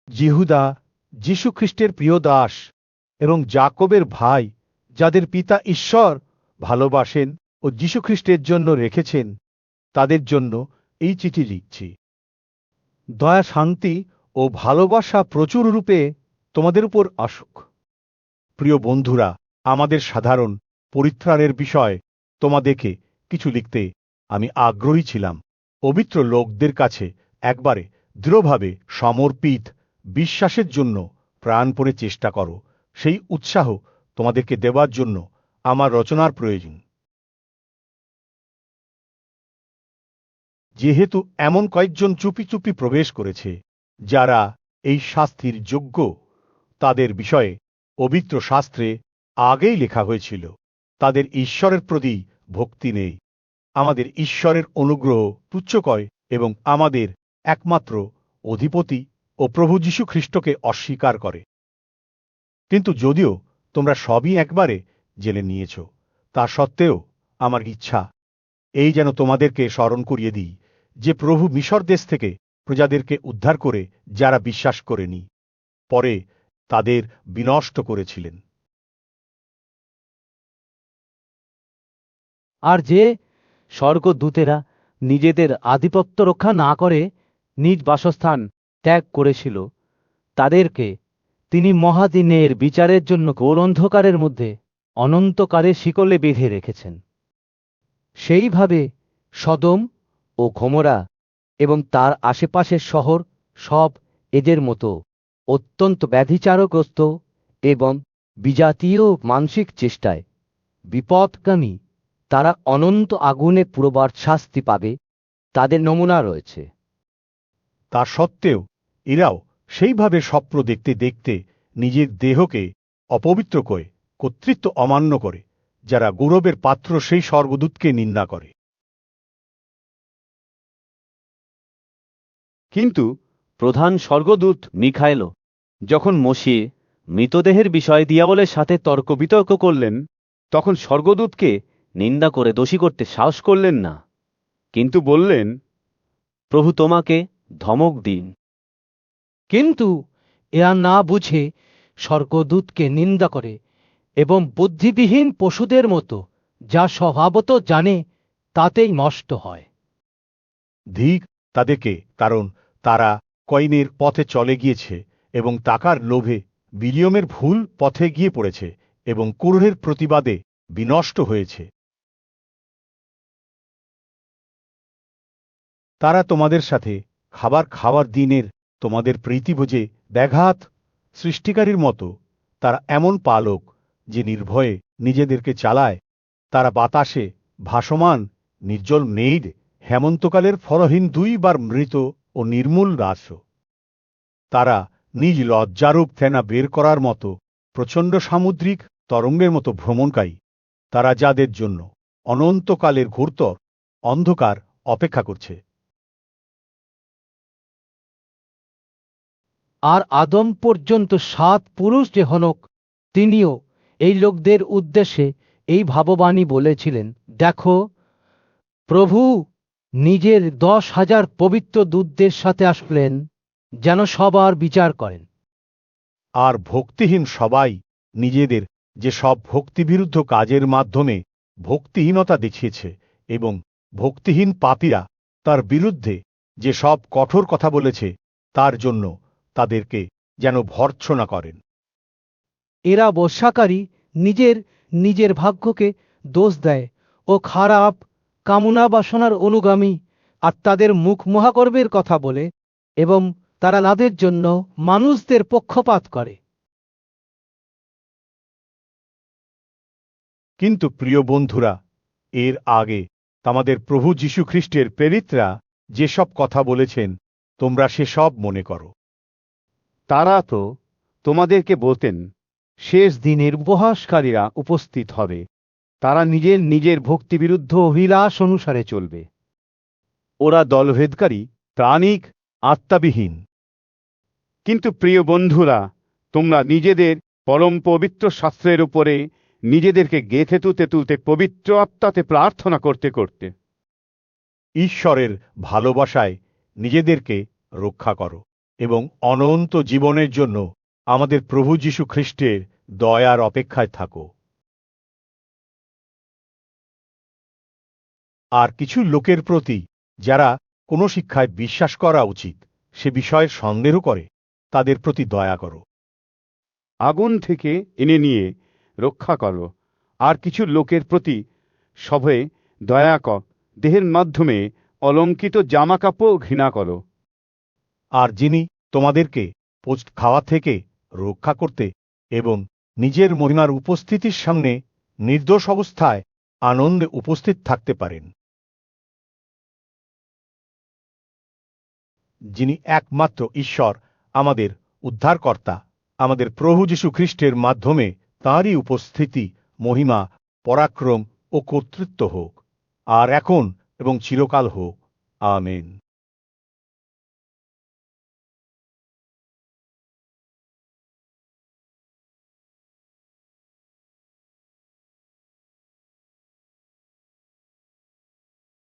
জিহুদা, যীশুখ্রিস্টের প্রিয় দাস এবং যাকবের ভাই, যাদের পিতা ঈশ্বর ভালোবাসেন ও যীশুখ্রিস্টের জন্য রেখেছেন, তাদের জন্য এই চিঠি লিখছি। দয়া, শান্তি ও ভালোবাসা প্রচুর রূপে তোমাদের উপর আসুক। প্রিয় বন্ধুরা, আমাদের সাধারণ পরিত্রাণের বিষয়ে তোমাদেরকে কিছু লিখতে আমি আগ্রহী ছিলাম। পবিত্র লোকদের কাছে একবারে দৃঢ়ভাবে সমর্পিত বিশ্বাসের জন্য প্রাণপণে চেষ্টা করো, সেই উৎসাহ তোমাদেরকে দেওয়ার জন্য আমার রচনার প্রয়োজন। যেহেতু এমন কয়েকজন চুপি চুপি প্রবেশ করেছে যারা এই শাস্তির যোগ্য, তাদের বিষয়ে পবিত্র শাস্ত্রে আগেই লেখা হয়েছিল, তাদের ঈশ্বরের প্রতি ভক্তি নেই। আমাদের ঈশ্বরের অনুগ্রহ তুচ্ছকয় এবং আমাদের একমাত্র অধিপতি ও প্রভু যীশু খ্রিস্টকে অস্বীকার করে। কিন্তু যদিও তোমরা সবই একবারে জেনে নিয়েছ, তা সত্ত্বেও আমার ইচ্ছা এই যেন তোমাদেরকে স্মরণ করিয়ে দিই যে প্রভু মিশর দেশ থেকে প্রজাদেরকে উদ্ধার করে যারা বিশ্বাস করেনি, পরে তাদের বিনষ্ট করেছিলেন। আর যে স্বর্গদূতেরা নিজেদের আধিপত্য রক্ষা না করে নিজ বাসস্থান ত্যাগ করেছিল, তাদেরকে তিনি মহাদিনের বিচারের জন্য ঘোর অন্ধকারের মধ্যে অনন্তকালের শিকলে বেঁধে রেখেছেন। সেইভাবে সদম ও গমোরা এবং তার আশেপাশের শহর সব এদের মতো অত্যন্ত ব্যাধিচারগ্রস্ত এবং বিজাতীয় মানসিক চেষ্টায় বিপদগামী, তারা অনন্ত আগুনে পুরোবার শাস্তি পাবে, তাদের নমুনা রয়েছে। তা সত্ত্বেও এরাও সেইভাবে স্বপ্ন দেখতে দেখতে নিজের দেহকে অপবিত্র করে কর্তৃত্ব অমান্য করে, যারা গৌরবের পাত্র সেই স্বর্গদূতকে নিন্দা করে। কিন্তু প্রধান স্বর্গদূত মিখায়েল যখন মসিয়ে মৃতদেহের বিষয়ে দিয়াবলের সাথে তর্ক বিতর্ক করলেন, তখন স্বর্গদূতকে নিন্দা করে দোষী করতে সাহস করলেন না, কিন্তু বললেন, প্রভু তোমাকে ধমক দিন। কিন্তু এরা না বুঝে স্বর্গদূতকে নিন্দা করে এবং বুদ্ধিবিহীন পশুদের মতো যা স্বভাবত জানে তাতেই নষ্ট হয়। ধিক তাদেরকে, কারণ তারা কয়েনের পথে চলে গিয়েছে এবং টাকার লোভে বিলিয়মের ভুল পথে গিয়ে পড়েছে এবং ক্রোধের প্রতিবাদে বিনষ্ট হয়েছে। তারা তোমাদের সাথে খাবার খাওয়ার দিনের তোমাদের প্রীতিভোজে ব্যাঘাত সৃষ্টিকারীর মতো। তারা এমন পালক যে নির্ভয়ে নিজেদেরকে চালায়। তারা বাতাসে ভাসমান নির্জল মেঘ, হেমন্তকালের ফলহীন 2 বার মৃত ও নির্মূল রাস। তারা নিজ লজ্জারূপ ফেনা বের করার মতো প্রচণ্ড সামুদ্রিক তরঙ্গের মতো ভ্রমণকারী, তারা যাদের জন্য অনন্তকালের ঘোরতর অন্ধকার অপেক্ষা করছে। আর আদম পর্যন্ত 7 পুরুষ যে হনক, তিনিও এই লোকদের উদ্দেশ্যে এই ভাববাণী বলেছিলেন, দেখো, প্রভু নিজের 10,000 পবিত্র দূতদের সাথে আসলেন যেন সবার বিচার করেন। আর ভক্তিহীন সবাই নিজেদের যে সব ভক্তিবিরুদ্ধ কাজের মাধ্যমে ভক্তিহীনতা দেখিয়েছে এবং ভক্তিহীন পাপীরা তার বিরুদ্ধে যে সব কঠোর কথা বলেছে, তার জন্য তাদেরকে যেন ভর্ৎসনা করেন। এরা বর্ষাকারী নিজের নিজের ভাগ্যকে দোষ দেয় ও খারাপ কামনা বাসনার অনুগামী, আর তাদের মুখ মহাগর্বের কথা বলে এবং তারা লাভের জন্য মানুষদের পক্ষপাত করে। কিন্তু প্রিয় বন্ধুরা, এর আগে আমাদের প্রভু যীশু খ্রিস্টের প্রেরিতরা যেসব কথা বলেছেন, তোমরা সেসব মনে করো। তারা তো তোমাদেরকে বলতেন, শেষ দিনের উপহাসকারীরা উপস্থিত হবে, তারা নিজের নিজের ভক্তিবিরুদ্ধ অভিলাষ অনুসারে চলবে। ওরা দলভেদকারী, প্রাণিক, আত্মাবিহীন। কিন্তু প্রিয় বন্ধুরা, তোমরা নিজেদের পরম পবিত্র শাস্ত্রের উপরে নিজেদেরকে গেঁথে তুলতে তুলতে পবিত্র আত্মাতে প্রার্থনা করতে করতে ঈশ্বরের ভালোবাসায় নিজেদেরকে রক্ষা করো। এবং অনন্ত জীবনের জন্য আমাদের প্রভু যীশু খ্রিস্টের দয়ার অপেক্ষায় থাকো। আর কিছু লোকের প্রতি যারা কোনো শিক্ষায় বিশ্বাস করা উচিত সে বিষয়ে সন্দেহ করে, তাদের প্রতি দয়া করো। আগুন থেকে এনে নিয়ে রক্ষা করো। আর কিছু লোকের প্রতি সভে দয়া কর, দেহের মাধ্যমে অলঙ্কিত জামা কাপড় ঘৃণা করো। আর যিনি তোমাদেরকে পোস্ট খাওয়া থেকে রক্ষা করতে এবং নিজের মহিমার উপস্থিতির সামনে নির্দোষ অবস্থায় আনন্দে উপস্থিত থাকতে পারেন, যিনি একমাত্র ঈশ্বর আমাদের উদ্ধারকর্তা, আমাদের প্রভু যীশু খ্রিস্টের মাধ্যমে তাঁরই উপস্থিতি, মহিমা, পরাক্রম ও কর্তৃত্ব হোক, আর এখন এবং চিরকাল হোক। আমেন।